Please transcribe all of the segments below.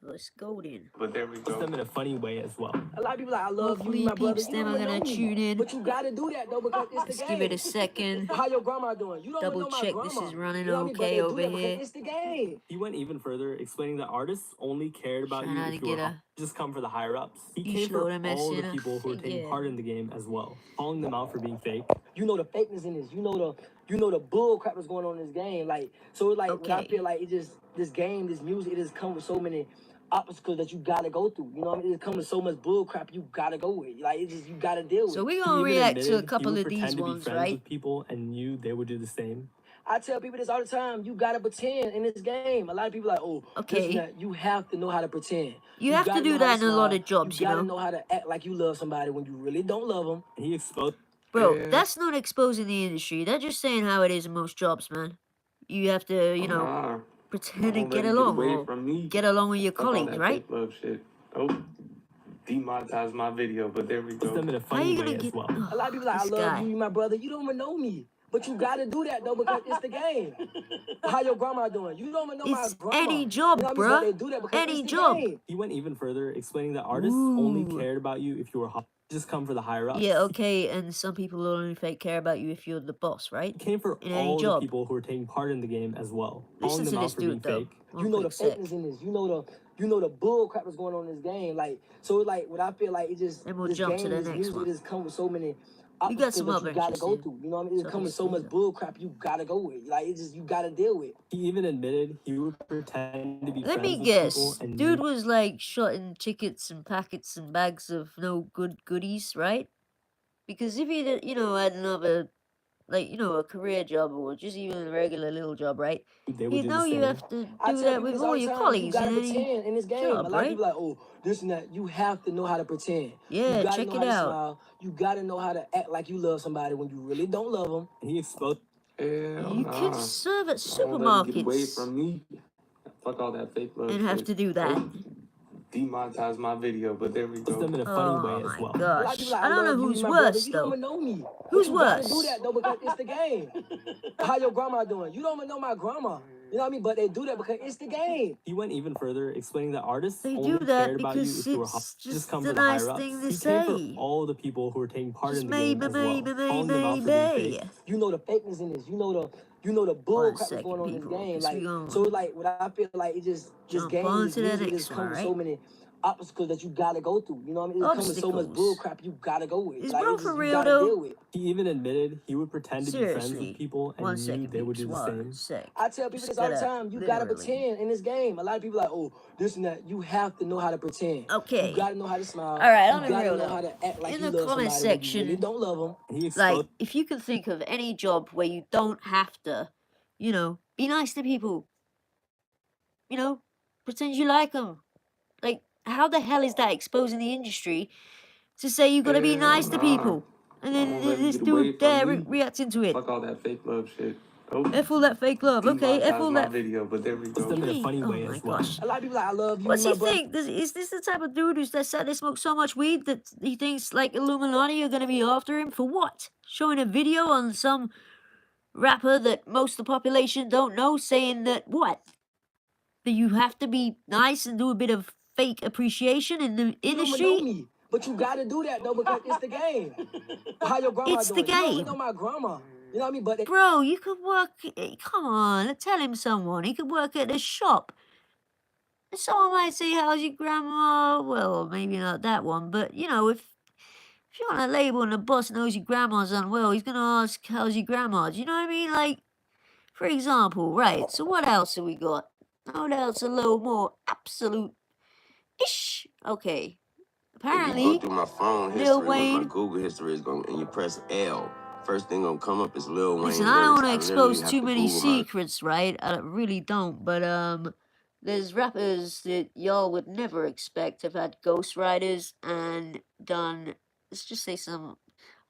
Let's go then. But there we go. Them in a funny way as well. A lot of people like, I love Hopefully you, my brother. peeps You them don't are even gonna know me. tune in. But you gotta do that though because it's the Let's game. give it a second. How your grandma doing? You don't even Double know my check grandma. this is running You know what I mean? But okay they do over that because here. it's the game. He went even further, explaining that artists only cared about Trying you not if to you were get a just come for the higher ups. He you came slow for them all the in. people who were taking Yeah. part in the game as well, calling them out for being fake. You know the fakeness in this. You know the bull crap that's going on in this game. Like so, it's like when I feel like it just this game, this music, it just comes with so many obstacles that you gotta go through. You know what I mean? It comes with so much bull crap you gotta go with. Like it just you gotta deal with. So we're He gonna even react to a admitted he couple would of these pretend to be ones, friends right? with people and knew they would do the same. I tell people this all the time. You gotta pretend in this game. A lot of people are like, oh, Okay. that. You have to know how to pretend. You have to do that in a lot of jobs, You you gotta know. know how to act like you love somebody when you really don't love them. And he exposed. Bro, that's not exposing the industry. That's just saying how it is in most jobs, man. You have to, you know, pretend to get along or get along with your colleagues, right? Love shit. Oh, demonetize my video, but there we go. Them in a funny way as well. A lot of people like, I love you, my brother. You don't even know me. But you gotta do that though because it's the game. How your grandma doing? You don't even know my grandma. Any job, bruh. They do that because any it's job. The game. He went even further, explaining that artists only cared about you if you were just come for the higher ups. Yeah, okay, and some people only care about you if you're the boss, right? He came for in all any the job. people who were taking part in the game as well. Listen to this dude though. You know the fakeness in this. You know the bull crap that's going on in this game. Like so, it's like what I feel like it just and we'll this jump game, to the this next music, one. it just comes with so many. We got some other you gotta go through. You know what I mean? It comes with so much bull crap you gotta go with. Like it's just you gotta deal with. He even admitted he would pretend to be Let friends me with guess. people and Dude was like shotting tickets and packets and bags of no good goodies, right? Because if he did, you know, had another, like, you know, a career job or just even a regular little job, right? You know you have to do that with all your colleagues in any in this game. job, a lot right? of people like, oh, this and that. You have to know how to pretend. Yeah, you gotta check know it how to out. Smile. You gotta know how to act like you love somebody when you really don't love them. And he exposed. You could serve at supermarkets. Get away from me. Fuck all that fake love and shit. have to do that. Demonetize my video, but there we go. Them in a funny way as well. Gosh, I don't know who's worse though. You don't even know me. Who's you worse? Gotta do that though because it's the game. How your grandma doing? You don't even know my grandma. You know what I mean? But they do that because it's the game. He went even further, explaining that artists They only do that cared about you because if you were it's just come the for the nice higher ups. thing to He say. came for all the people who were taking part Just in the game as well, calling them out for being fake. You know the fakeness in this. You know the bull crap that's going on in this game. Like so, like what I feel like it just this game, this music, it just comes with so many obstacles that you gotta go through. You know what I mean? It comes with so much bull crap you gotta go with. Is like, bro for real though? He even admitted he would pretend to be friends with people and knew they would do the same. I tell people this all the time. You gotta pretend in this game. A lot of people are like, oh, this and that. You have to know how to pretend. Okay. You gotta know how to smile. All right, you gotta know how to act like in you the love comment somebody section, when you really don't love them. Like, if you can think of any job where you don't have to, you know, be nice to people. You know, pretend you like them. Like, how the hell is that exposing the industry to say you gotta be nice to people? And then this dude there reacting to it. Fuck all that fake love shit. Oh. F all that fake love, okay? F all that. Video, but there we go. In a funny way oh my as well. gosh. A lot of people like, I love you. What's he think? Is this the type of dude who's that sat there smokes so much weed that he thinks like Illuminati are gonna be after him for what? Showing a video on some rapper that most of the population don't know, saying that what? That you have to be nice and do a bit of fake appreciation in the industry? You don't know me, but you gotta do that though because it's the game. How your grandma It's doing? the You don't game. even know my grandma. You know what I mean? But Bro, you could work. Come on, tell him someone. He could work at a shop. And someone might say, "How's your grandma?" Well, maybe not that one, but you know, if you're on a label and the boss knows your grandma's unwell, he's gonna ask, "How's your grandma?" Do you know what I mean? Like, for example, right? So what else have we got? What else? A little more absolute-ish. Okay. Apparently, if you go through my phone history, Lil Wayne. my Google history is going, and you press L. First thing gonna come up is Lil Wayne. Listen, I don't want to lyrics. expose literally too have to many Google my- secrets, right? I really don't, but there's rappers that y'all would never expect have had ghostwriters and done. Let's just say some.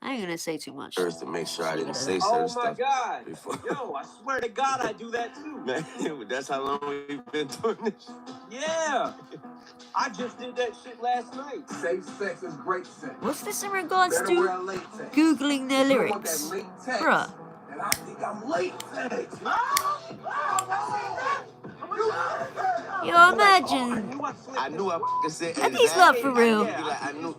I ain't gonna say too much. First to make sure I didn't say certain Oh my stuff. God! Before. Yo, I swear to God, I do that too. Man, that's how long we've been doing this. Yeah, I just did that shit last night. Safe sex is great sex. What's this in regards Better to wear latex. googling their You don't want lyrics, that latex, bruh? and I think I'm latex. Yo, imagine. I knew I fucking said Are these not for real? I knew.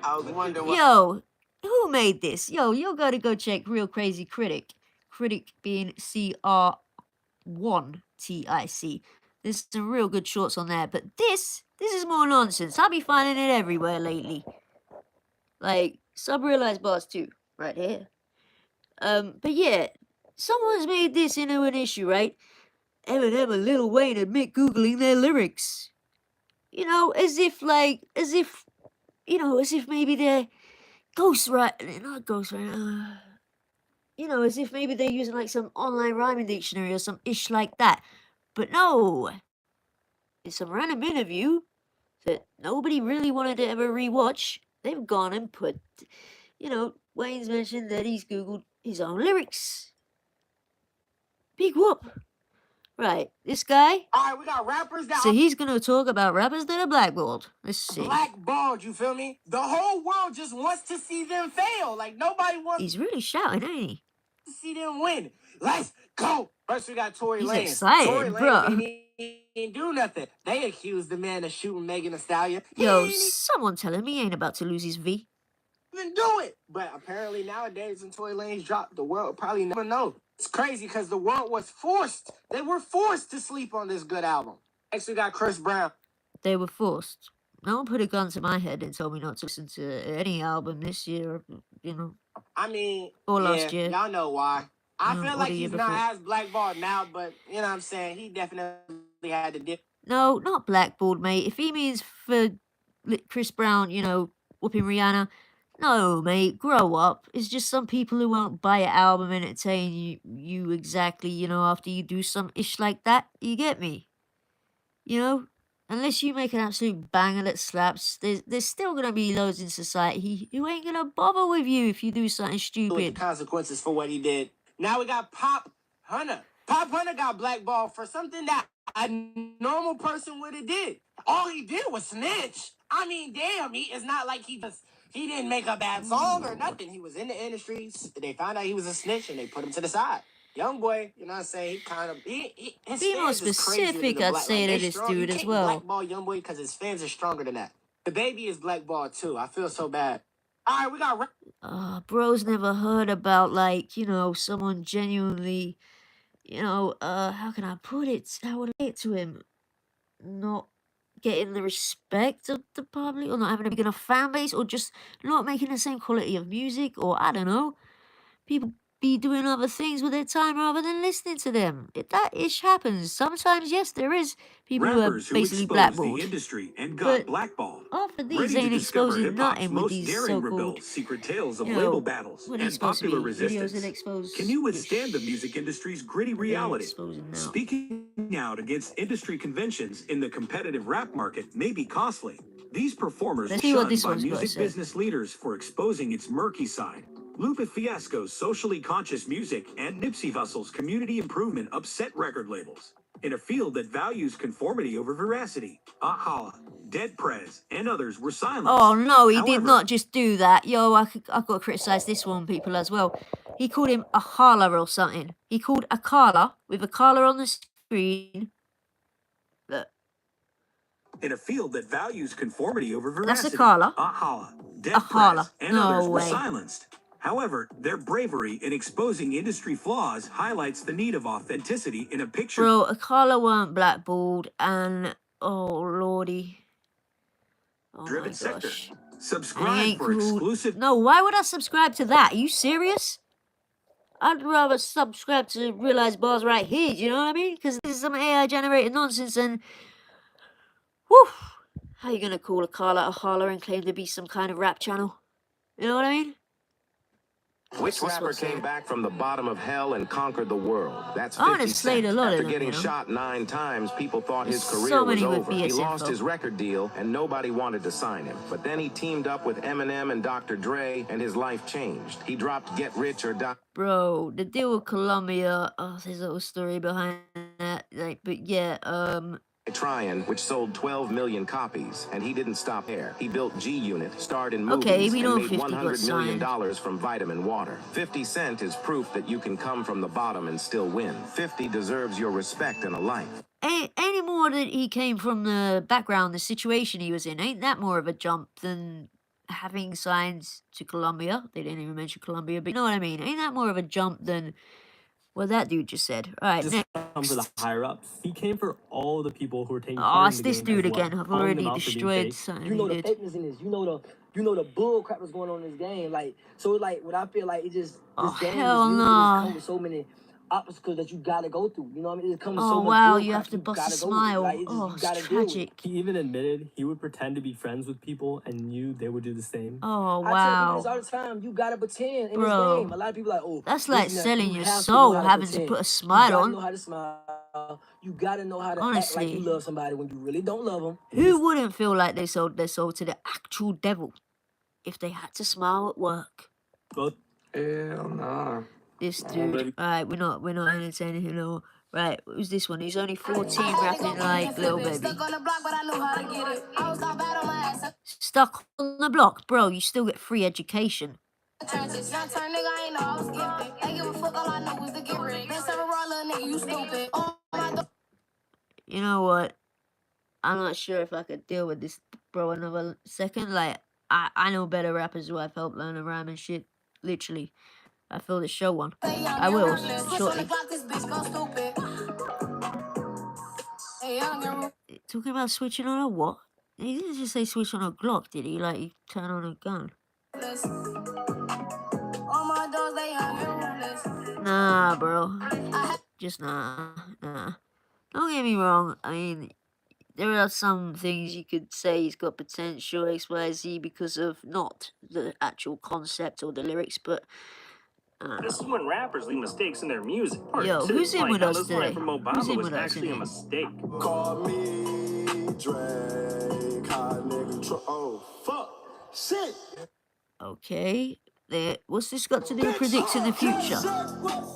I was wondering what. Yo, who made this? Yo, you gotta go check Real Crazy Critic. Critic being CR1TIC. There's some real good shorts on there, but this is more nonsense. I'll be finding it everywhere lately. Like, Realeyesbars too, right here. But yeah, someone's made this into an issue, right? Eminem and Lil Wayne admit Googling their lyrics. You know, as if maybe they're not ghostwriting, you know, as if maybe they're using like some online rhyming dictionary or some ish like that. But no, in some random interview that nobody really wanted to ever rewatch, they've gone and put, Wayne's mentioned that he's Googled his own lyrics. Big whoop. Right, this guy. All right, we got rappers that So he's gonna talk about rappers that are blackballed. Let's see. blackballed, you feel me? The whole world just wants to see them fail. Like, nobody wants He's really shouting, ain't he? to see them win. Let's go. First, we got Tory He's Lanez. excited, Tory bro. Lanez didn't do nothing. They accused the man of shooting Megan Thee Stallion. Yo, He didn't someone tell him he ain't about to lose his V. even do it. But apparently nowadays, when Tory Lanez dropped, the world probably never know. It's crazy because the world was forced. They were forced to sleep on this good album. Next, we got Chris Brown. They were forced. No one put a gun to my head and told me not to listen to any album this year, I mean, or last year. Y'all know why. I No, feel or like the year he's not before. as blackballed now, but you know what I'm saying? He definitely had to dip. No, not blackballed, mate. If he means for Chris Brown, whooping Rihanna, no, mate, grow up. It's just some people who won't buy an album and entertain you exactly, after you do some ish like that. You get me? Unless you make an absolute banger that slaps, there's still gonna be loads in society who ain't gonna bother with you if you do something With the stupid. consequences for what he did. Now we got Pop Hunter. Pop Hunter got blackballed for something that a normal person would have did. All he did was snitch. I mean, damn, it's not like he didn't make a bad song or nothing. He was in the industry. They found out he was a snitch and they put him to the side. Young boy, you know what I'm saying? He kind of his Be more fans is crazier than specific, the I'd black. say, Like, to they this strong. You dude as can't well. blackball Young Boy because his fans are stronger than that. The baby is blackballed too. I feel so bad. All right, we got Bro's never heard about, someone genuinely, how can I put it? How would I say it to him? Not getting the respect of the public, or not having a big enough fan base, or just not making the same quality of music, or I don't know. People be doing other things with their time rather than listening to them. That ish happens. Sometimes, yes, there is people who are Rappers who basically exposed blackballed. the industry and got But blackballed. half of these Ready to ain't discover exposing hip-hop's nothing with most these daring so-called, rebels, secret tales of label battles, what are you and supposed to be? popular Videos resistance. that expose Can you withstand the ish. music industry's gritty What are they reality? exposing now? Speaking out against industry conventions in the competitive rap market may be costly. These performers Let's were see what shunned this by one's got to music say. business leaders for exposing its murky side. Lupe Fiasco's socially conscious music and Nipsey Hussle's community improvement upset record labels. In a field that values conformity over veracity, Ahala, Dead Prez, and others were silenced. Oh no, he did However, not just do that. Yo, I've got to criticize this one, people, as well. He called him a Akala or something. He called Akala with Akala on the screen. Look, in a field that values conformity over that's veracity, Akala. Ahala, Dead Akala. Prez, and No others were way. silenced. However, their bravery in exposing industry flaws highlights the need of authenticity in a picture. Bro, Akala weren't blackballed, and oh lordy. Oh my Driven sector. gosh. And he Subscribe ain't for called. exclusive. No, why would I subscribe to that? Are you serious? I'd rather subscribe to Realeyesbars right here, do you know what I mean? Because this is some AI generated nonsense and whew, how you gonna call Akala a holler and claim to be some kind of rap channel? You know what I mean? Which rapper came back from the bottom of hell and conquered the world? That's I would 50 have slayed Cent. a lot of After them, getting shot 9 times, people thought his There's career so was many with over. He BS lost info. his record deal, and nobody wanted to sign him. But then he teamed up with Eminem and Dr. Dre, and his life changed. He dropped Get Rich or Die. Bro, the deal with Columbia, there's a little story behind that. But yeah, Tryin', which sold 12 million copies, and he didn't stop there. He built G-Unit, starred in movies, okay, we know and made 50 got $100 million signed. from vitamin water. 50 Cent is proof that you can come from the bottom and still win. 50 deserves your respect and a life. Any more that he came from the background, the situation he was in, ain't that more of a jump than having signs to Colombia? They didn't even mention Colombia, but you know what I mean. Ain't that more of a jump than what that dude just said? All right, Just next. come for the higher ups. He came for all the people who were taking Oh, part it's in the this game dude as well, again. I've calling them already out for being destroyed fake. something You know he the did. fakeness in this. You know the bull crap that's going on in this game. Like, so like what I feel like it just Oh, this game, hell this music, it just no. come with so many obstacles that you gotta go through. You know what I mean? It comes with so Oh, much wow, bull you crap have to you bust a gotta go with. smile. Like, it just Oh, you it's gotta deal with. tragic. He even admitted he would pretend to be friends with people and knew they would do the same. Oh, I tell people this wow. all the time. You gotta pretend in this Bro, game. A lot of people like, oh, that's this like and that. selling You your have to know soul, how to having to pretend. put a You smile gotta on. know how to smile. You gotta know how to act like you Honestly, love somebody when you really don't love them. who wouldn't feel like they sold their soul to the actual devil if they had to smile at work? Both Hell nah. This dude. Alright, we're not entertaining him no more. Right, who's this one? He's only 14, rapping like Lil Baby. Stuck on the block, bro. You still get free education. You know what? I'm not sure if I could deal with this, bro, another second. Like, I know better rappers who I've helped learn to rhyme and shit. Literally. I feel the show one. I will, shortly. Talking about switching on a what? He didn't just say switch on a Glock, did he? Like, you turn on a gun. Nah, bro. Just nah. Don't get me wrong. I mean, there are some things you could say he's got potential XYZ because of not the actual concept or the lyrics, but This is when rappers leave mistakes in their music. Part yo, two, who's in like with how us this line today? from Who's Obama in was with us actually a in here? mistake. Call me Drake, hot nigga. Oh, fuck. Shit. Okay. What's this got to do with predicting the future?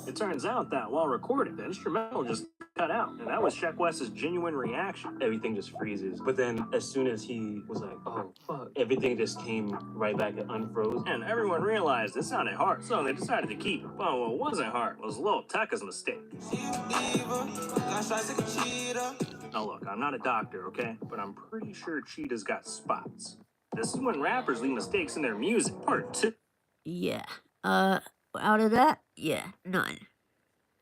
It turns out that while recording, the instrumental just cut out, and that was Sheck West's genuine reaction. Everything just freezes. But then, as soon as he was like, "Oh fuck," everything just came right back and unfroze, and everyone realized it sounded hard, so they decided to keep it. But what wasn't hard was Lil Tecca's mistake. Now look, I'm not a doctor, okay, but I'm pretty sure cheetahs got spots. This is when rappers leave mistakes in their music. Part two. Yeah. Out of that, yeah, none.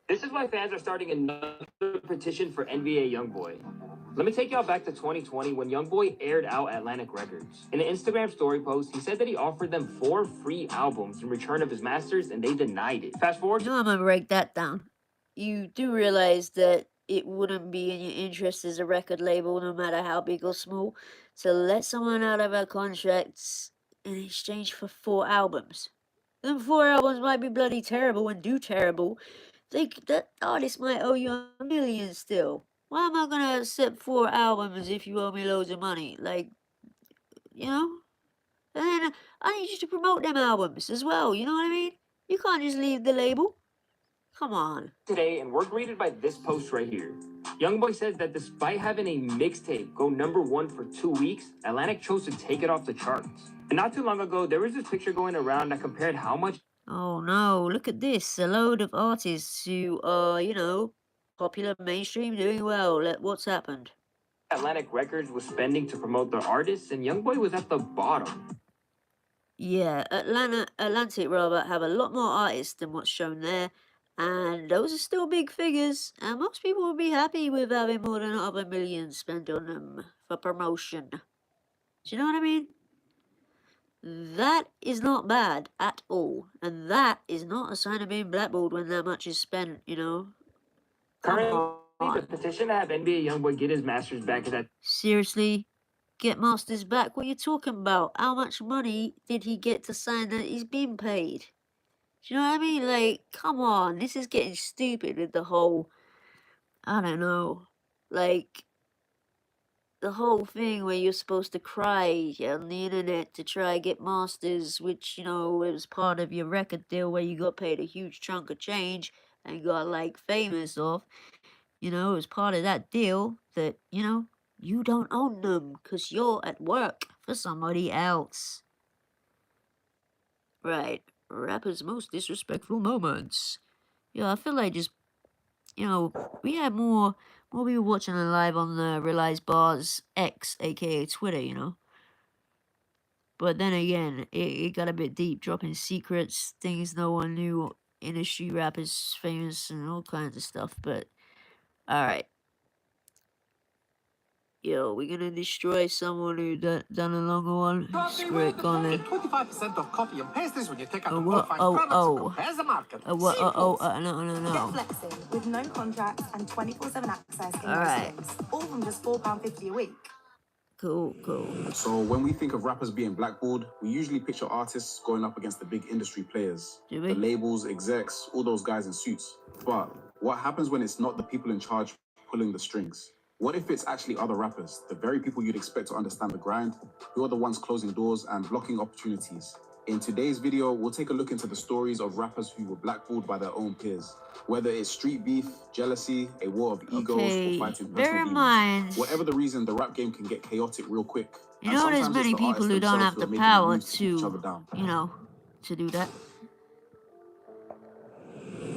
This is why fans are starting another petition for NBA YoungBoy. Let me take y'all back to 2020 when YoungBoy aired out Atlantic Records. In an Instagram story post, he said that he offered them 4 free albums in return of his masters, and they denied it. Fast forward. You know, I'm gonna break that down. You do realize that it wouldn't be in your interest as a record label, no matter how big or small, to let someone out of our contracts in exchange for 4 albums. Them 4 albums might be bloody terrible and do terrible. That artist might owe you $1 million still. Why am I gonna accept 4 albums if you owe me loads of money? Like, you know? And then I need you to promote them albums as well, you know what I mean? You can't just leave the label. Come on. Today, and we're greeted by this post right here. YoungBoy says that despite having a mixtape go #1 for 2 weeks, Atlantic chose to take it off the charts. And not too long ago, there was this picture going around that compared how much. Oh no, look at this. A load of artists who are, you know, popular mainstream doing well. What's happened? Atlantic Records was spending to promote their artists, and YoungBoy was at the bottom. Yeah, Atlantic rather have a lot more artists than what's shown there. And those are still big figures. And most people would be happy with having more than $1 million spent on them for promotion. Do you know what I mean? That is not bad at all. And that is not a sign of being blackballed when that much is spent, you know? Currently, the petition to have NBA YoungBoy get his masters back is at. Seriously? Get masters back? What are you talking about? How much money did he get to sign that he's been paid? Do you know what I mean? Like, come on. This is getting stupid with the whole, I don't know, like, the whole thing where you're supposed to cry on the internet to try get masters, which, you know, it was part of your record deal where you got paid a huge chunk of change and got, like, famous off. You know, it was part of that deal that, you know, you don't own them because you're at work for somebody else. Right. Rapper's most disrespectful moments. Yeah, I feel like just, you know, we had more More people watching it live on the Realeyesbars X, aka Twitter, you know. But then again, it got a bit deep, dropping secrets, things no one knew, industry rappers famous, and all kinds of stuff. But alright. Yo, we're gonna destroy someone who done a longer one. Screw it, go on then. 25% off copy and paste this when you take out Oh, the what? qualifying Oh, products oh. and compares the market. What? Get No. flexing with no contracts and 24/7 access in Alright. most things. All from just £4.50 a week. Cool. So when we think of rappers being blackballed, we usually picture artists going up against the big industry players. Do we? The labels, execs, all those guys in suits. But what happens when it's not the people in charge pulling the strings? What if it's actually other rappers, the very people you'd expect to understand the grind, who are the ones closing doors and blocking opportunities? In today's video, we'll take a look into the stories of rappers who were blackballed by their own peers. Whether it's street beef, jealousy, a war of egos, or fighting personal demons. Whatever the reason, the rap game can get chaotic real quick. You know, there's many people who don't have the power to, you know, to do that.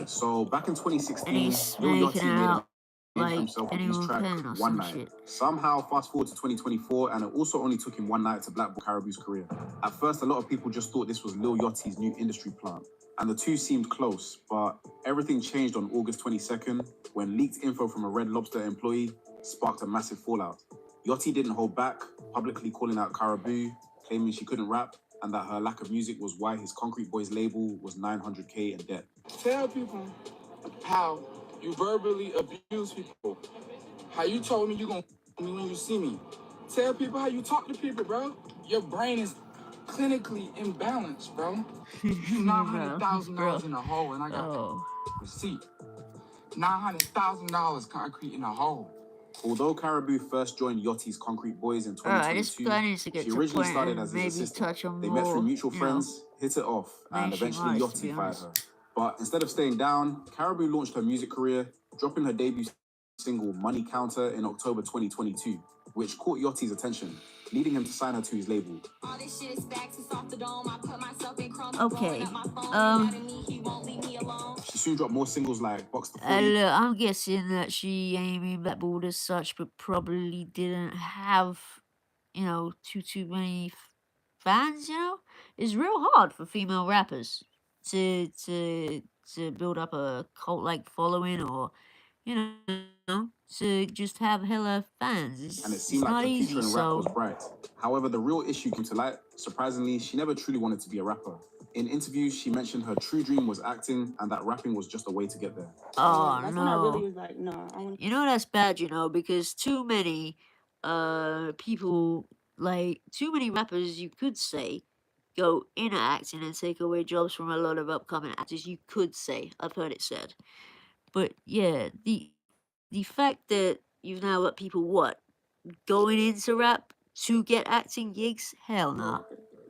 So back in 2016, And he's Lil making Yachty it made out for like himself with his anyone track can or One some Night. shit. Somehow, fast forward to 2024, and it also only took him one night to blackball Caribou's career. At first, a lot of people just thought this was Lil Yachty's new industry plant, and the two seemed close, but everything changed on August 22nd when leaked info from a Red Lobster employee sparked a massive fallout. Yachty didn't hold back, publicly calling out Caribou, claiming she couldn't rap, and that her lack of music was why his Concrete Boys label was $900K in debt. Tell people how you verbally abuse people. How you told me you gonna me when you see me. Tell people how you talk to people, bro. Your brain is clinically imbalanced, bro. You $900,000 in a hole, and I got receipt. $900,000 concrete in a hole. Although Caribou first joined Yachty's Concrete Boys in 2022, she originally started as his assistant. They met through mutual friends, hit it off, and eventually Yachty fired her. But instead of staying down, Caribou launched her music career, dropping her debut single Money Counter in October 2022, which caught Yachty's attention, leading him to sign her to his label. Okay. She soon dropped more singles like Box the 40. Look, I'm guessing that she ain't been blackballed as such, but probably didn't have, you know, too many fans. You know, it's real hard for female rappers to build up a cult-like following, or you know, to just have hella fans. And it seemed like her future in rap was bright. However, the real issue came to light. Surprisingly, she never truly wanted to be a rapper. In interviews, she mentioned her true dream was acting and that rapping was just a way to get there. Oh, that's no. when I really was like, no, I want. You know, that's bad, you know, because too many people, like, too many rappers, you could say, go into acting and take away jobs from a lot of upcoming actors, you could say. I've heard it said. But, yeah, the fact that you've now got people, going into rap to get acting gigs? Hell nah.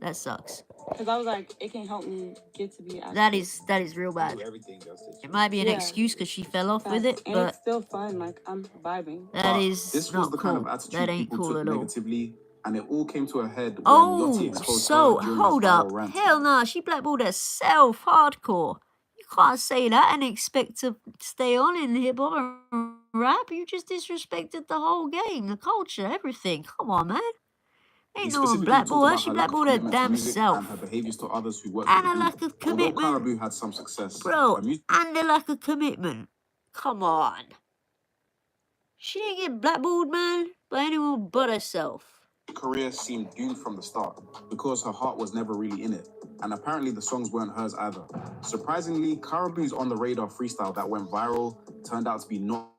That sucks. Because I was like, it can help me get to be an actor. That is real bad. It might be an excuse because she fell off with it, and but it's still fun. Like, I'm vibing. that is this not was the cool. kind of attitude That ain't people cool took at all. negatively, and it all came to a head when Yachty exposed her during his hold up. viral rant. Hell nah, she blackballed herself hardcore. You can't say that and expect to stay on in hip hop and rap. You just disrespected the whole game, the culture, everything. Come on, man. Ain't no one blackballed her. She blackballed her damn self. And her behaviors to others who worked And a lack of commitment. Although Caribou had some success, bro, and a lack of commitment. Come on. She didn't get blackballed, man, by anyone but herself. Career seemed doomed from the start because her heart was never really in it, and apparently the songs weren't hers either. Surprisingly, Caribou's On the Radar freestyle that went viral turned out to be not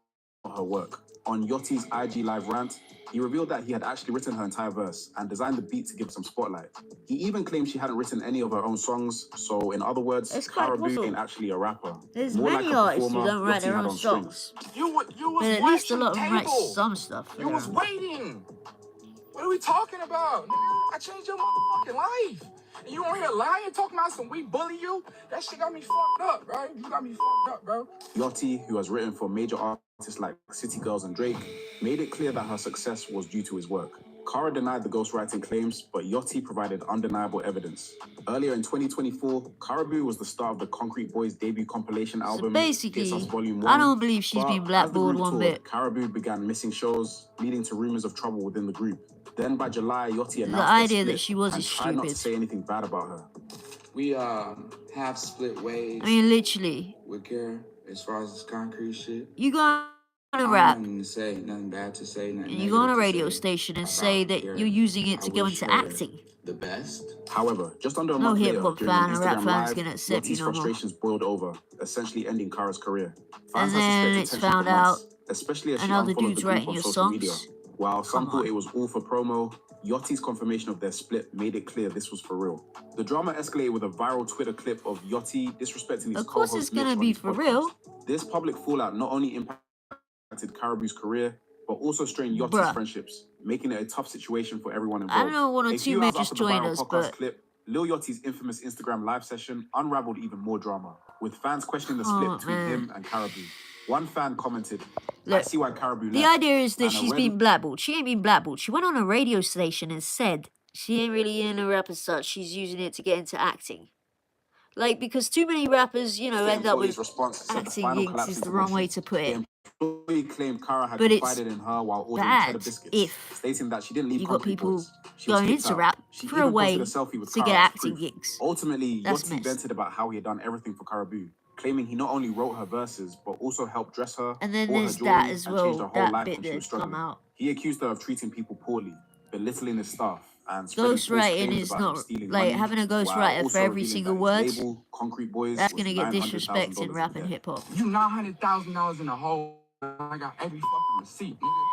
her work. On Yachty's IG Live rant, he revealed that he had actually written her entire verse and designed the beat to give some spotlight. He even claimed she hadn't written any of her own songs, so in other words, Caribou ain't actually a rapper. There's More many like a artists who performer don't write Yachty their had own on songs. strings. You was But at least a watching lot of them write table. some stuff. You was waiting. What are we talking about, nigga? I changed your motherfucking life. And you on here lying, talking about some we bully you? That shit got me fucked up, bro. You got me fucked up, bro. Yachty, who has written for major artists like City Girls and Drake, made it clear that her success was due to his work. Cara denied the ghostwriting claims, but Yachty provided undeniable evidence. Earlier in 2024, Caribou was the star of the Concrete Boys' debut compilation So album, basically, Hits Us Volume 1. I don't believe she's been But as the blackballed group one toured, bit. Caribou began missing shows, leading to rumors of trouble within the group. Then by July, Yachty announced The their idea split that she was and is tried not to stupid. say anything bad about her. We have split ways. I mean, literally. With Kara, as far as this concrete shit. You go on a I rap, don't have nothing to say, nothing bad to say, nothing and you go on a negative to radio say station and about say that Kara. you're using it I to go wish into her acting. the best. However, just under a No month later, hip-hop during an fan or rap Instagram fan's live, gonna accept you Yachty's no more. frustrations boiled over, essentially ending Cara's career. And Fans had then suspected it's tension found for out months, especially as she another unfollowed the dude's group writing on your social media. songs. While some Come thought on. it was all for promo, Yachty's confirmation of their split made it clear this was for real. The drama escalated with a viral Twitter clip of Yachty disrespecting his Of course co-host it's gonna Mitch on be his for podcast. real. This public fallout not only impacted Caribou's career, but also strained Yachty's Bruh. friendships, making it a tough situation for everyone I involved. know one or A two few may hours just after the join viral us, podcast but clip, Lil Yachty's infamous Instagram live session unraveled even more drama, with fans questioning the Oh, split between man. him and Caribou. One fan commented, I Look, see why Caribou the left. idea is that and a she's red- been blackballed. She ain't been blackballed. She went on a radio station and said she ain't really in a rap as such. She's using it to get into acting. Like, because too many rappers, you know, The end up employee's with response set the acting final gigs collapse is into the wrong way motion. to put it. The employee claimed Cara had But it's confided in her while ordering bad cheddar biscuits, if stating that she didn't leave you got Concrete people Boys. She was going kicked into out. rap She for a even posted way a selfie with to Cara get as acting proof. gigs. Ultimately, That's Yachty messed. vented about how he had done everything for Caribou, claiming he not only wrote her verses, but also helped dress her, And then bought her there's jewelry, that and as changed her well, whole that life bit when she was that's come struggling. out. He accused her of treating people poorly, belittling his staff, and spreading false Ghostwriting claims is about him not stealing like money, having a while ghostwriter also for every revealing single that word. his label, Concrete Boys, That's was gonna get $900,000 disrespect in in rap and debt. hip hop. You $900,000 in a hole. I got every fucking receipt, nigga.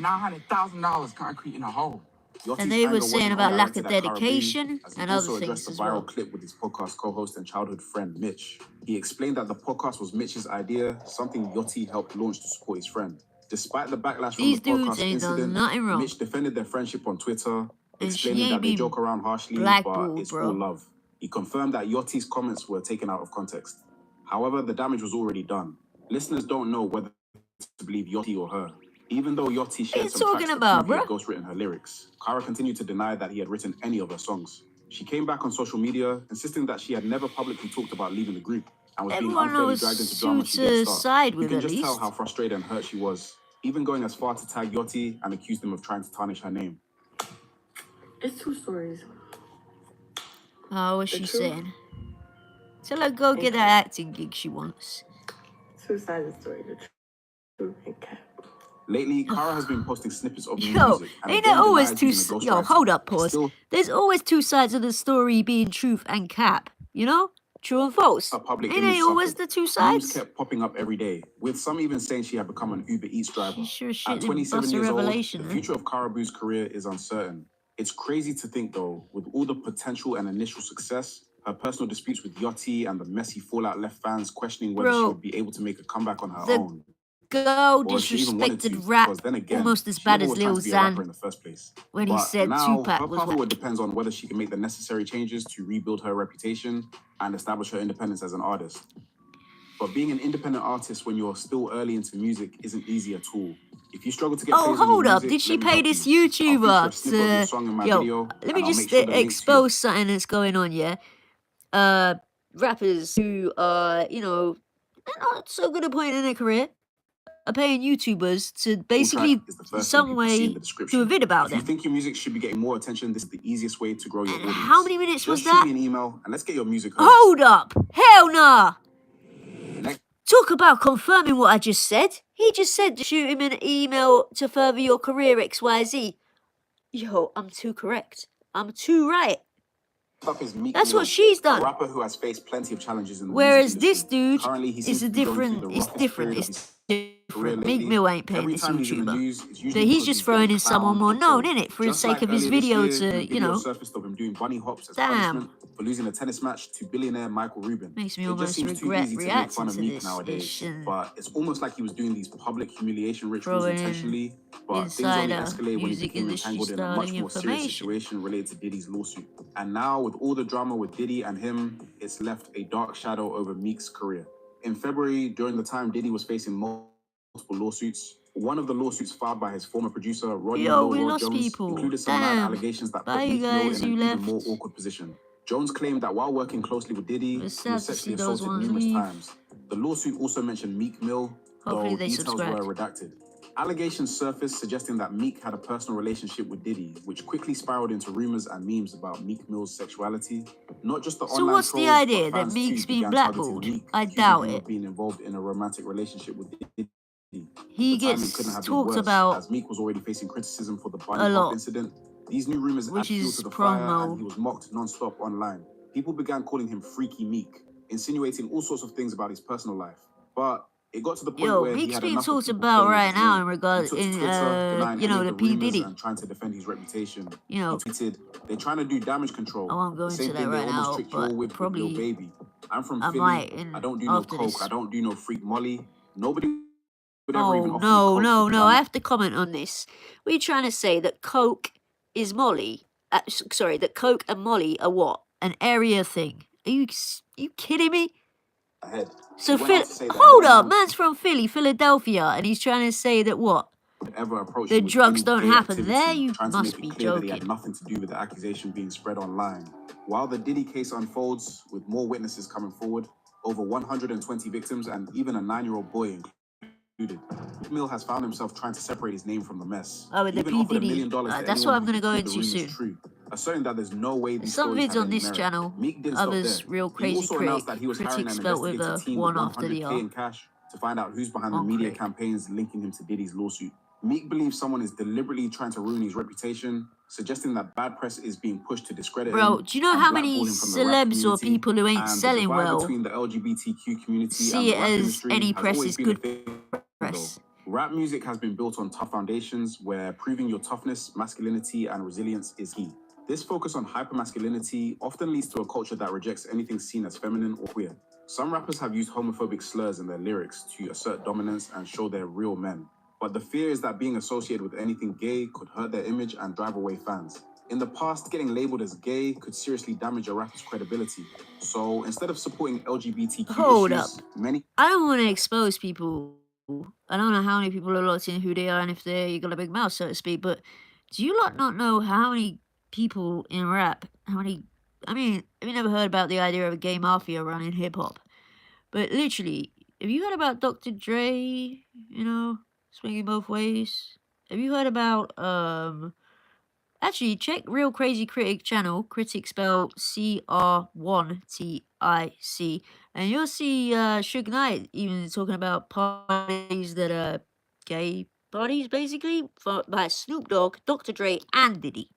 $900,000 concrete in a hole. Yachty's And they were anger saying wasn't about only lack directed of at Caribou, dedication as he and other also addressed things the as viral well. clip with his podcast co-host and childhood friend Mitch. He explained that the podcast was Mitch's idea, something Yachty helped launch to support his friend. Despite the backlash from These the podcast dudes ain't done incident, nothing wrong. Mitch defended their friendship on Twitter, And she explaining ain't that they been joke around harshly, but blackballed, it's all bro. love. He confirmed that Yachty's comments were taken out of context. However, the damage was already done. Listeners don't know whether to believe Yachty or her. Even though Yachty What you shared some talking tracks to about, prove he bruh? had ghostwritten her lyrics, Cara continued to deny that he had written any of her songs. She came back on social media, insisting that she had never publicly talked about leaving the group and was being Everyone unfairly knows dragged into drama who she to didn't start. side You with can at just tell least. how frustrated and hurt she was, even going as far to tag Yachty and accuse him of trying to tarnish her name. It's two stories. Oh, what's The she truth saying? Tell her go and get that acting gig she wants. Two sides of the story. The truth and cap. Lately, Cara has been posting snippets of new Yo, music and ain't again there always denies two? using a Yo, ghostwriter. hold up, pause. Still, There's always two sides of the story being truth and cap. You know, true and false. her public Ain't image they always suffered. the two Memes sides? kept popping up every day, with some even saying she had become an Uber Eats driver. She sure At shit did 27 bust a years old, revelation. the future of Caribou's career is uncertain. It's crazy to think, though, with all the potential and initial success, her personal disputes with Yachty and the messy fallout left fans questioning whether she Bro, would be able to make a comeback on her the own. girl Or if she even wanted to, disrespected rap because then again, almost as she bad never as was trying Lil to be a rapper Xan in the first place. when he But said now, Tupac her was path forward whack. depends on whether she can make the necessary changes to rebuild her reputation and establish her independence as an artist. But being an independent artist when you're still early into music isn't easy at all. If you struggle to get Oh, praise on your hold up. music, Did she let me pay help this you. I'll feature a YouTuber snippet of your to... song in my Yo, video, let and me I'll just make sure the link to your expose something that's going on, yeah? Rappers who are, you know, not so good at point in their career are paying YouTubers to full track basically, is the first thing some people see in way, the do a description. vid about If you them. think your music should be getting more attention, this is the easiest way to grow your And audience. how many minutes was Just shoot that? me an email and let's get your music heard. Hold up! Hell nah! Next. Talk about confirming what I just said. He just said to shoot him an email to further your career XYZ. Yo, I'm too correct. I'm too right. Up is Meek That's Mill, what she's a done. rapper who has faced plenty of challenges in the Whereas music this industry. dude Currently, he seems is a to be going through different. the It's roughest different. period of It's his career different. Meek lately. Mill ain't paying Every this time he's in the YouTuber. news, it's But usually he's because just he's throwing getting in someone clowned more or known, trolled. innit? For the Just sake like of his earlier this video year, when to, a you video know. surfaced of him doing bunny hops as Damn. punishment for losing a tennis match to billionaire Michael Rubin. Makes me It just almost seems too regret easy to make reacting fun of to Meek this nowadays, shit. but it's almost like he was doing these public humiliation rituals Throwing in intentionally, but things only insider escalated when he music became industry entangled in a styling much more serious information. situation related to Diddy's lawsuit. And now, with all the drama with Diddy and him, it's left a dark shadow over Meek's career. In February, during the time Diddy was facing multiple lawsuits, One of the lawsuits filed by his former producer, Rodney Yo, we Lil Rod lost Jones, people. included some mad Damn. allegations that Bye, put you Meek Mill guys in who an even more left. awkward position. Jones claimed that while working closely with Diddy, It's he sad was to see sexually those assaulted ones numerous leave. times. The lawsuit also mentioned Meek Mill, Hopefully though they details subscribed. were redacted. Allegations surfaced suggesting that Meek had a personal relationship with Diddy, which quickly spiraled into rumors and memes about Meek Mill's sexuality. Not just the So online what's the trolls, idea? but That fans Meek's too being began targeting blackballed? Meek, I accusing doubt him it. of being involved in a romantic relationship with Diddy. He The timing couldn't gets have been talked worse, about as Meek was already facing criticism for the bunny a hop lot, incident. These new rumors which add fuel is to the fire, and promo. he was mocked non-stop online. People began calling him Freaky Meek, insinuating all sorts of things about his personal life. But it got to the point Yo, where he Meek's had being enough of talked people about playing with right his now name. in He regard took to Twitter, denying you any know, of the the P rumors Diddy. and trying to defend his reputation. You know, He tweeted, "They're trying to do damage control. I won't go The same into that thing they right almost now, tricked you all but with Lil probably Baby. I'm from I Philly. might I don't do no after coke. this. I don't do no freak Molly. Nobody would ever even Oh, offer me coke no, because I I'm have to comment on this. What are you trying to say? That Coke is Molly? Sorry, that Coke and Molly are what? An area thing? Are you kidding me? ahead. So He went on to say that hold no up, man man's from Philly, Philadelphia, and he's trying to say that what? would ever approach The him with drugs any don't gay happen there? activity, You trying to must make be it clear that he had joking. nothing to do with the accusation being spread online. While the Diddy case unfolds, with more witnesses coming forward, over 120 victims, and even a 9-year-old boy included, Mill has found himself trying to separate his name from the mess. Oh, with He the even P offered $1 Diddy. million to That's anyone what I'm who gonna could go prove the into rumors soon. true, asserting that there's no way There's these some stories vids had on any this merit. channel. Meek didn't stop there. Others, Real He Crazy also announced that Critic. he was hiring Critic an spelt with investigative a team with 1 after the 100K R. in cash to find out who's behind the On media Critic. campaigns linking him to Diddy's lawsuit. Meek believes someone is deliberately trying to ruin his reputation, suggesting that bad press is being pushed to discredit Bro, him do you know and how many blackball him from the rap celebs or community. people who ain't And the selling divide well between the LGBTQ community and see the it rap as industry any has press always is been a good thing, though. press? Rap music has been built on tough foundations where proving your toughness, masculinity, and resilience is key. This focus on hypermasculinity often leads to a culture that rejects anything seen as feminine or queer. Some rappers have used homophobic slurs in their lyrics to assert dominance and show they're real men. But the fear is that being associated with anything gay could hurt their image and drive away fans. In the past, getting labeled as gay could seriously damage a rapper's credibility. So instead of supporting LGBTQ Hold issues, up. many... I don't want to expose people. I don't know how many people are locked in, who they are, and if you got a big mouth, so to speak, but do you lot not know how many people in rap, have you never heard about the idea of a gay mafia running hip-hop? But literally, have you heard about Dr. Dre, swinging both ways? Have you heard about, actually, check Real Crazy Critic channel, Critic spelled CR1TIC, and you'll see Suge Knight even talking about parties that are gay parties, basically, by Snoop Dogg, Dr. Dre, and Diddy.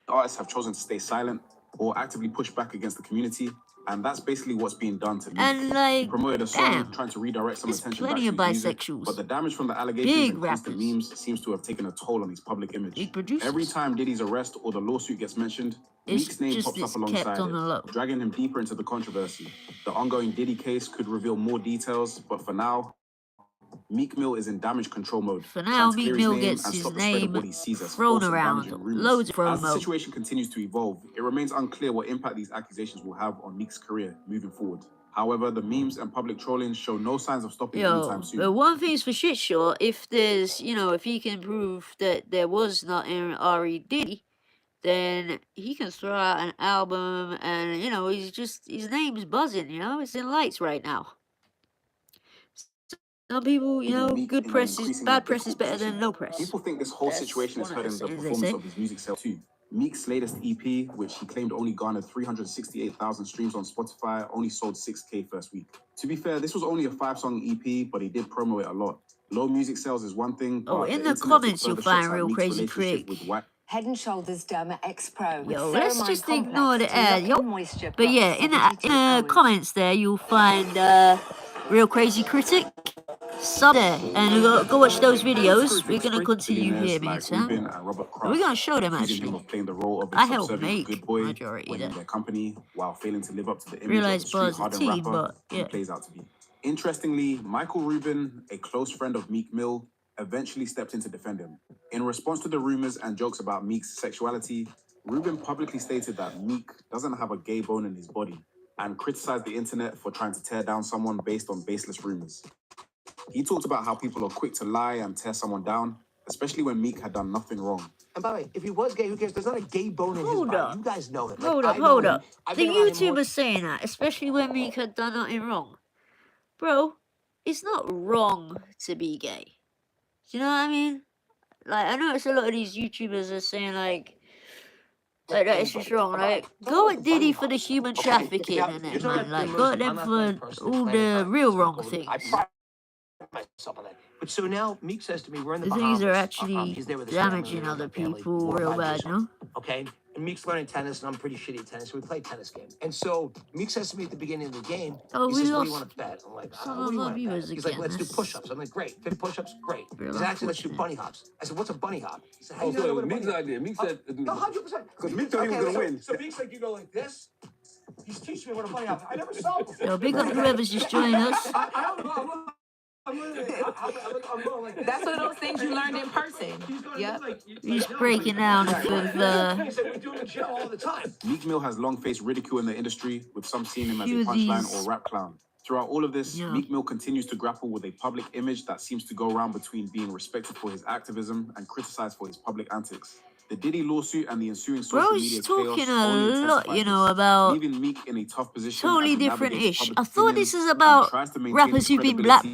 Artists have chosen to stay silent or actively push back against the community, and that's basically what's being done to Meek. And like, he promoted a song damn, trying to redirect some there's attention back plenty to of his music, bisexuals. but the damage from the allegations Big and constant rappers. memes seems to have taken a toll on his public image. Big producers. Every time Diddy's arrest or the lawsuit gets mentioned, It's Meek's name just pops up it's alongside kept on the low. it, dragging him deeper into the controversy. The ongoing Diddy case could reveal more details, but for now, Meek Mill is in damage control mode. For now, Meek Mill name gets and his stop the spread of name what he sees as thrown false and around. damaging rumors. Loads of As the promo. situation continues to evolve, it remains unclear what impact these accusations will have on Meek's career moving forward. However, the memes and public trolling show no signs of stopping anytime soon. But one thing's for shit sure, if there's, if he can prove that there was not an R.E.D., then he can throw out an album and, his name's buzzing, it's in lights right now. Some people, good press is, bad press is better than no press. People think this whole situation is hurting the performance of his music sale too. Meek's latest EP, which he claimed only garnered 368,000 streams on Spotify, only sold 6K first week. To be fair, this was only a 5-song EP, but he did promo it a lot. Low music sales is one thing, but in the the comments you'll find Real Meek's Crazy relationship Critic. with White. Head and Shoulders Derma X Pro. Yo, let's just ignore the ad, yo. But yeah, in the comments there, you'll find Real Crazy Critic. Sub there, and go watch those videos. We're gonna continue here, meantime. We're gonna show them actually. I helped make majority when in there. their company while failing to live up to the image of the street Realeyesbars hardened team, rapper but he yeah. plays out to be. Interestingly, Michael Rubin, a close friend of Meek Mill, eventually stepped in to defend him. In response to the rumors and jokes about Meek's sexuality, Rubin publicly stated that Meek doesn't have a gay bone in his body and criticized the internet for trying to tear down someone based on baseless rumors. He talked about how people are quick to lie and tear someone down, especially when Meek had done nothing wrong. And by the way, if he was gay, who cares? There's not a gay bone in his Hold body. up. You guys know it. Hold Like, up, I know hold him. up. I've The been around him more. YouTuber's saying that, especially when Meek had done nothing wrong. Bro, it's not wrong to be gay. Do you know what I mean? Like, I notice a lot of these YouTubers are saying, like that it's just wrong. Like, go at Diddy for the human trafficking and it, man. Like, go at them for all the real wrong things. I pride myself on that. But so now Meek says to me, we're in the The Bahamas. things are actually He's there with his family, damaging with other my family, people 4 or real 5 years bad, old. no? Okay? And Meek's learning tennis, and I'm pretty shitty at tennis, so we play tennis games. And so Meek says to me at the beginning of the game, Oh, he we says, what do you lost want to bet? I'm like, some what of do you our want to bet? viewers He's like, again. let's do That's push-ups. I'm like, great. 50 push-ups, great. real He's actually, let's do unfortunate. bunny hops. I said, what's a bunny hop? He said, how Oh, you so know it what was a Meek's bunny idea. Meek said, No, 100%. because Meek thought he was gonna win. So Meek's like, you go like this. He's teaching me what a bunny hop. I never saw it before. Yo, big up whoever's just joined us. I don't know. I'm going like this. That's one of those things you learned in person. Yep. He's breaking down with He said, we do it in jail all the time. Meek Mill has long faced ridicule in the industry, with some seeing him as a Few of punchline these- or rap clown. Throughout all of this, Yeah. Meek Mill continues to grapple with a public image that seems to go around between being respected for his activism and criticized for his public antics. The Diddy lawsuit and the ensuing social Bro, media he's talking chaos only a lot, intensified you know, this, about leaving Meek in a tough position totally as he different navigates ish. public I thought this opinion is and about tries to maintain rappers his who've been credibility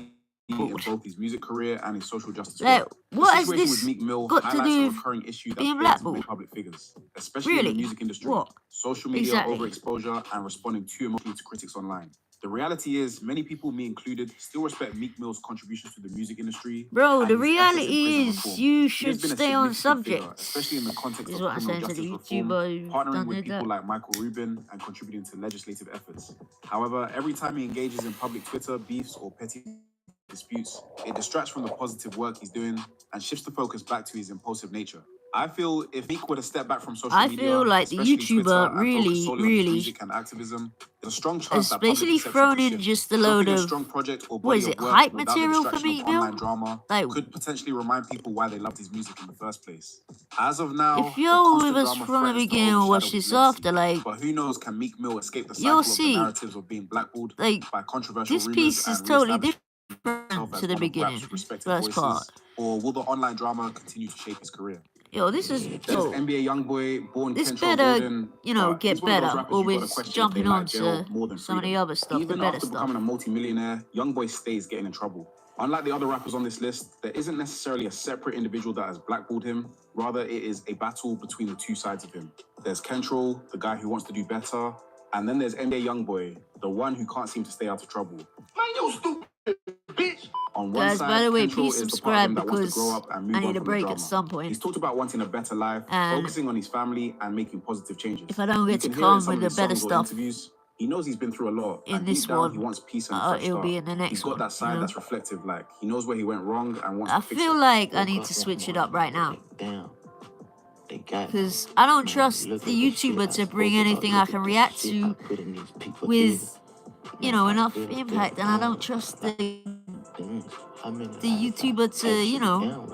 in blackballed. both his music career and his social justice Like, work. what The has situation this with Meek Mill got to highlights do a with recurring issue that being plagues many blackballed? public figures, especially in Really? the music industry. What? Social media Exactly. overexposure and responding too emotionally to critics online. The reality is, many people, me included, still respect Meek Mill's contributions to the music industry. Bro, and the his efforts in reality prison is reform. you He should has been a stay on significant figure, subject. especially in the context Is of what I'm criminal saying to the justice reform, YouTuber who partnering done with did people that. like Michael Rubin and contributing to legislative efforts. However, every time he engages in public Twitter beefs or petty disputes, it distracts from the positive work he's doing and shifts the focus back to his impulsive nature. I feel if Meek were to step back from social I media, feel like the especially Twitter, YouTuber and focus really, solely on his really music and activism, there's a strong chance has that public basically perception thrown could in shift. just a load Dropping a of, strong project or what body is of it, work hype without the material for distraction Meek of Mill? online drama Like, could potentially remind people why they loved his music in the first place. As of now, if the you're with constant us drama from the threatens to beginning or overshadow watch his this legacy. after, like, But who knows, can Meek Mill escape the you'll cycle of the see. narratives of being blackballed Like, by controversial this rumors piece is and totally re-establish different himself as to the one of beginning. rap's respected First part. voices? Or will the online drama continue to shape his career? Yo, this is, There's yo, NBA YoungBoy, born this Kentrell better, Gordon, you know, but get he's one of those better. rappers you gotta Always question if they jumping like on jail to more than some of the freedom. other stuff, the Even better after stuff. becoming a multi-millionaire, YoungBoy stays getting in trouble. Unlike the other rappers on this list, there isn't necessarily a separate individual that has blackballed him. Rather, it is a battle between the two sides of him. There's Kentrell, the guy who wants to do better, and then there's NBA YoungBoy, the one who can't seem to stay out of trouble. Man, you stupid bitch. On one Guys, side, by the way, Kentrell please is the part of subscribe him that wants to because grow up and move I on need a from the break drama. at some point. He's talked about wanting a better life, And focusing on his family and making positive changes. if I don't You get to can hear it in come some with of the his better songs or stuff interviews. He knows he's been through a lot, in and this deep down, he one, wants peace and a fresh it'll start. be in the next He's got one, that side you know? that's reflective, like he knows where he went wrong and wants I to fix feel it. like I need to switch it up right now. Because I don't trust the YouTuber to bring anything I can react to with, you know, enough impact, and I don't trust the YouTuber to, you know,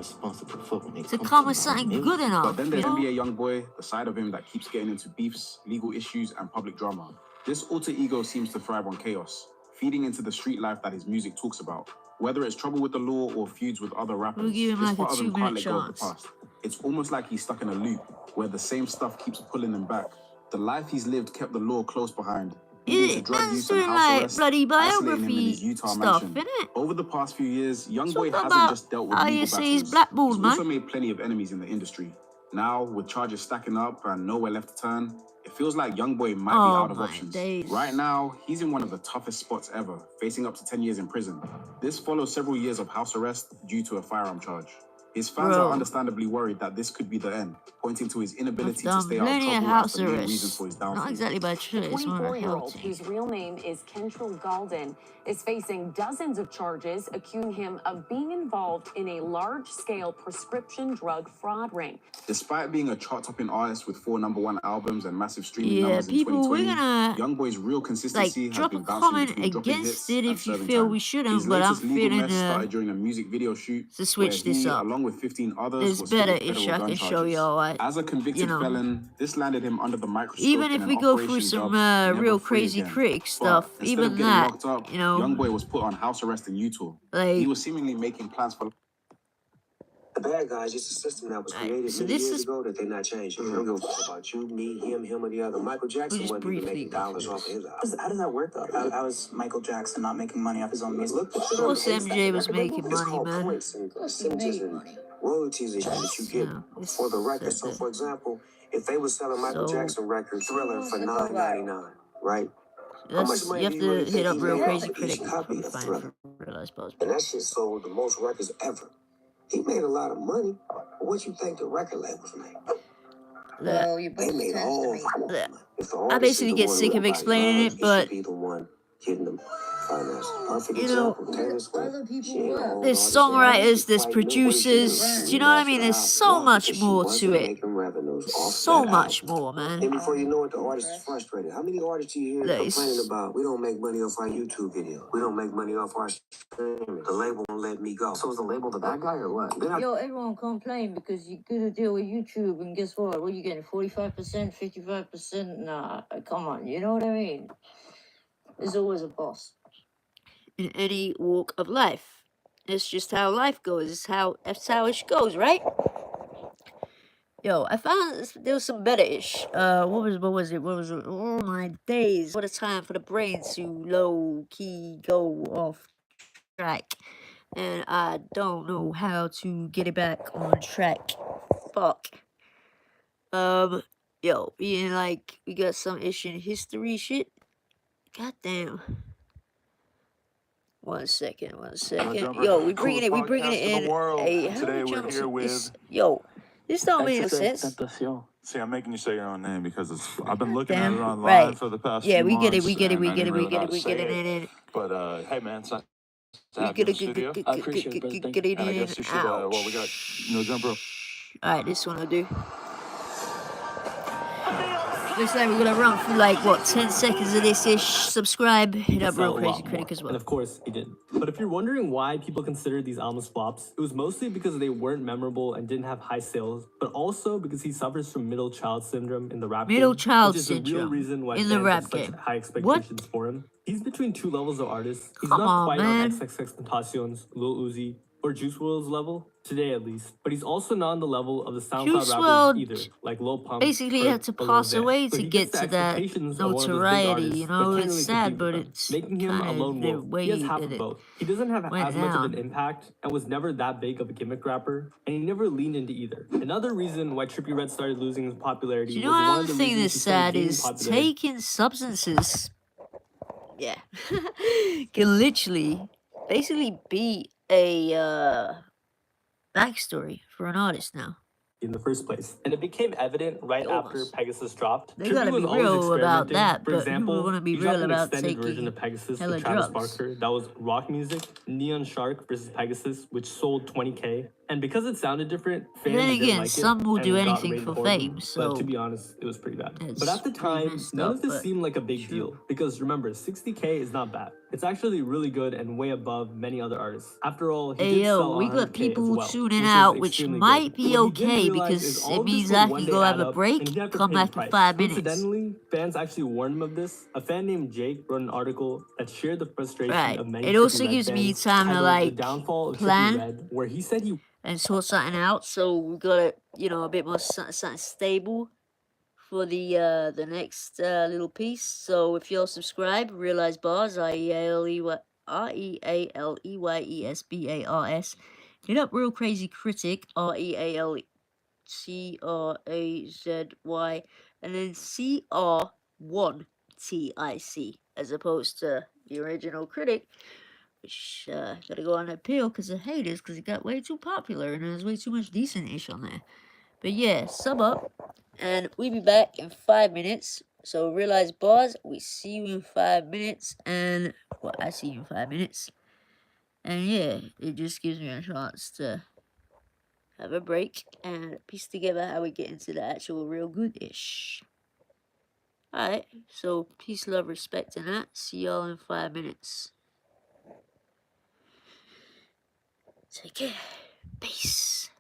to come with something good enough. But then You there's know? NBA YoungBoy, the side of him that keeps getting into beefs, legal issues, and public drama. This alter ego seems to thrive on chaos, feeding into the street life that his music talks about. Whether it's trouble with the law or feuds with other rappers, We'll give him this like a part of him 2-minute can't let go of the chance. past. It's almost like he's stuck in a loop where the same stuff keeps pulling him back. The life he's lived kept the law close behind, leading to drug Man's use and doing house like arrest, bloody isolating him in biography his Utah stuff, mansion. innit? Over the past few years, YoungBoy Talk hasn't about just dealt with how legal you say he's battles. blackballed, He's man. also made plenty of enemies in the industry. Now, with charges stacking up and nowhere left to turn, it feels like YoungBoy might be out of options. Right now, he's in one of the toughest spots ever, facing up to 10 years in prison. This follows several years of house arrest due to a firearm charge. His fans Bro. are understandably worried that this could be the end, pointing to his inability to Done stay out of plenty of trouble as house the main reason arrests. for his Not downfall. exactly by choice. The It's more of a 24-year-old, health thing. whose real name is Kentrell Galden, is facing dozens of charges accusing him of being involved in a large-scale prescription drug fraud ring. Despite being a chart-topping artist with 4 #1 albums and massive streaming Yeah, numbers in people, we're 2020, gonna YoungBoy's real consistency like has drop a been bouncing comment between dropping hits against it and if you serving feel time. we His shouldn't, but I'm latest legal feeling mess started during a music video shoot to switch where this he, up. along with 15 others, there's was hit better with ish federal I gun can show charges. y'all. As a convicted know, felon, this landed him under the microscope even in if an we go through operation some dubbed Never real Free crazy Again. critic But stuff, instead of even getting that, locked up, you know, Youngboy was put on house arrest in Utah. He like, was seemingly making plans for The bad guys, it's a system that was created so many this years is ago that they're not changing. They don't give a fuck about you, me, him, or the other. Michael Jackson just wasn't even briefly making go dollars through off of this. his album. How does that work though? How is Michael Jackson not making money off his own music? Look, Of course MJ was making it's money, called man. points and percentages and royalties and shit that you get for the record. So, for example, if they were selling Michael Jackson record Thriller for $9.99, right? How much money You do have you really to hit think up he Real made Crazy off of Critic each before copy we of find Thriller? for Realeyesbars. And that shit sold the most records ever. He made a lot of money. But what you think the record labels made? Well, They made all the money. If the I artist basically is the get one sick of nobody explaining loves, it, he should but be the one getting the finances. Perfect you know, example, Taylor Swift. She ain't a whole there's artist that songwriters, actually there's quite make what she do. producers, you know what I mean? There's so much more to it. So much more, man. And before you know it, the artist is frustrated. How many artists do you hear complaining about, we don't make money off our YouTube video. We don't make money off our streaming. The label won't let me go. So is the label the bad guy or what? Yo, everyone complain because you get a deal with YouTube, and guess what? What are you getting? 45%, 55%? Nah, come on, you know what I mean? There's always a boss in any walk of life. It's just how life goes. That's how it goes, right? Yo, I found there was some better-ish. What was it? Oh my days! What a time for the brain to low-key go off track, and I don't know how to get it back on track. Fuck. Yo, being like we got some ish in history shit. Goddamn. One second. Yo, we bringing it in. Hey, how do we jump to this? Yo, this don't make no sense. See, I'm making you say your own name because I've been looking at Damn, it online right. for the past Yeah, few we get it. months. We get it. and We I get it. didn't We really know get how it. to We say get it in. But hey, man, it's nice to We have you get in the studio. it. I appreciate it, brother. Thank you. And I guess you should. Well, we got jump rope. All right, this one I'll do. Looks like we're gonna run through like what 10 seconds of this ish. Subscribe, hit up Real Crazy Critic as well. And of course, he did. But if you're wondering why people consider these albums flops, it was mostly because they weren't memorable and didn't have high sales, but also because he suffers from middle child syndrome in the rap game, which is the real reason why fans have such high expectations for him. He's between two levels of artists. He's not quite on XXXTentacion's, Lil Uzi, or Juice WRLD's level, today at least, but he's also not on the level of the SoundCloud rappers either, like Lil Pump. Basically had to pass away to get to that notoriety, you know, it's sad, but it's making him a lone wolf. way He has half of both. He doesn't have as much of an impact and was never that big of a gimmick rapper, and he never leaned into either. Another reason why Trippie Redd started losing his popularity you know, was one another of the thing reasons that's he started sad gaining is popularity. taking substances. Yeah, can literally, basically be a backstory for an artist now. In the first place, and it became evident right after Pegasus dropped. They gotta be real about that, but people wanna be real about extended version taking of Pegasus hella with Travis drugs. Barker that was rock music, Neon Shark versus Pegasus, which sold 20K. And because it sounded different, fans then didn't again, like some it will and do got anything rated for horribly. fame, so But to be honest, it was pretty bad. it's But at the time, messed none up, of this but seemed like a big deal because remember, 60K is not bad. It's actually really good and way above many other artists. After all, he Hey did sell yo, we 100K got as people well, tuning which is out, which extremely might good. be What he didn't okay realize is because all it of this means would I one can day go add have a up, break, and he'd have to come pay the back in price. 5 minutes. Coincidentally, fans actually warned him of this. A fan named Jake wrote an article that shared the frustration Right. of many It Trippie also Redd gives me fans time to titled like The Downfall of Trippie plan Redd, where he said he and sort something out. So we got a bit more something stable for the next little piece. So if y'all subscribe, Realeyesbars, Realeyesbars. Hit up Real Crazy Critic, RealCrazy, and then CR1TIC, as opposed to the original critic, which gotta go on appeal because of haters, because it got way too popular and there's way too much decent-ish on there. But yeah, sub up, and we'll be back in 5 minutes. So Realeyesbars, we see you in 5 minutes, and well, I see you in 5 minutes. And yeah, it just gives me a chance to have a break and piece together how we get into the actual real good-ish. Alright, so peace, love, respect, and that. See y'all in 5 minutes. Take care. Peace.